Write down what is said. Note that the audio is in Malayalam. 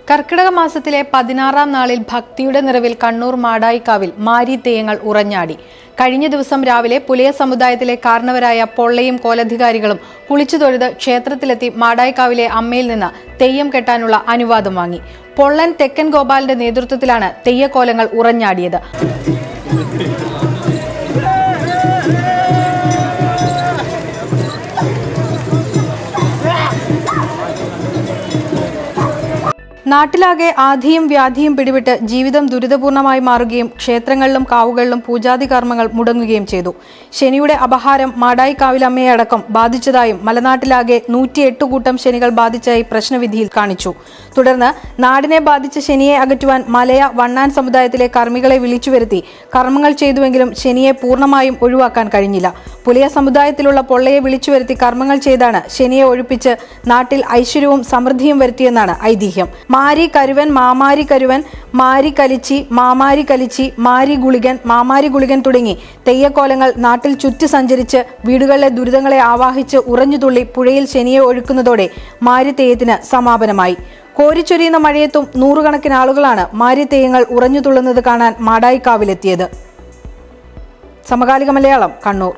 കർക്കിടക മാസത്തിലെ 16-ാം നാളിൽ ഭക്തിയുടെ നിറവിൽ കണ്ണൂർ മാടായിക്കാവിൽ മാരി തെയ്യങ്ങൾ ഉറഞ്ഞാടി. കഴിഞ്ഞ ദിവസം രാവിലെ പുലയ സമുദായത്തിലെ കാരണവരായ പൊള്ളയും കോലധികാരികളും കുളിച്ചു തൊഴുത് ക്ഷേത്രത്തിലെത്തി മാടായിക്കാവിലെ അമ്മയിൽ നിന്ന് തെയ്യം കെട്ടാനുള്ള അനുവാദം വാങ്ങി. പൊള്ളൻ തെക്കൻ ഗോപാലിന്റെ നേതൃത്വത്തിലാണ് തെയ്യക്കോലങ്ങൾ ഉറഞ്ഞാടിയത്. നാട്ടിലാകെ ആധിയും വ്യാധിയും പിടിപെട്ട് ജീവിതം ദുരിതപൂർണമായി മാറുകയും ക്ഷേത്രങ്ങളിലും കാവുകളിലും പൂജാതി കർമ്മങ്ങൾ മുടങ്ങുകയും ചെയ്തു. ശനിയുടെ അപഹാരം മാടായിക്കാവിലമ്മയെ അടക്കം ബാധിച്ചതായും മലനാട്ടിലാകെ 108 കൂട്ടം ശനികൾ ബാധിച്ചായി പ്രശ്നവിധിയിൽ കാണിച്ചു. തുടർന്ന് നാടിനെ ബാധിച്ച ശനിയെ അകറ്റുവാൻ മലയ വണ്ണാൻ സമുദായത്തിലെ കർമ്മികളെ വിളിച്ചുവരുത്തി കർമ്മങ്ങൾ ചെയ്തുവെങ്കിലും ശനിയെ പൂർണ്ണമായും ഒഴിവാക്കാൻ കഴിഞ്ഞില്ല. പുലയ സമുദായത്തിലുള്ള പൊള്ളയെ വിളിച്ചുവരുത്തി കർമ്മങ്ങൾ ചെയ്താണ് ശനിയെ ഒഴിപ്പിച്ച് നാട്ടിൽ ഐശ്വര്യവും സമൃദ്ധിയും വരുത്തിയെന്നാണ് ഐതിഹ്യം. മാരി കരുവൻ, മാമാരി കരുവൻ, മാരി കലിച്ചി, മാമാരി കലിച്ചി, മാരി ഗുളികൻ, മാമാരി ഗുളികൻ തുടങ്ങി തെയ്യക്കോലങ്ങൾ നാട്ടിൽ ചുറ്റി സഞ്ചരിച്ച് വീടുകളിലെ ദുരിതങ്ങളെ ആവാഹിച്ച് ഉറഞ്ഞുതുള്ളി പുഴയിൽ ശനിയെ ഒഴുക്കുന്നതോടെ മാരി തെയ്യത്തിന് സമാപനമായി. കോരിച്ചൊരിയുന്ന മഴയത്തും നൂറുകണക്കിന് ആളുകളാണ് മാരി തെയ്യങ്ങൾ ഉറഞ്ഞുതുള്ളുന്നത് കാണാൻ മാടായിക്കാവിലെത്തിയത്. സമകാലിക മലയാളം, കണ്ണൂർ.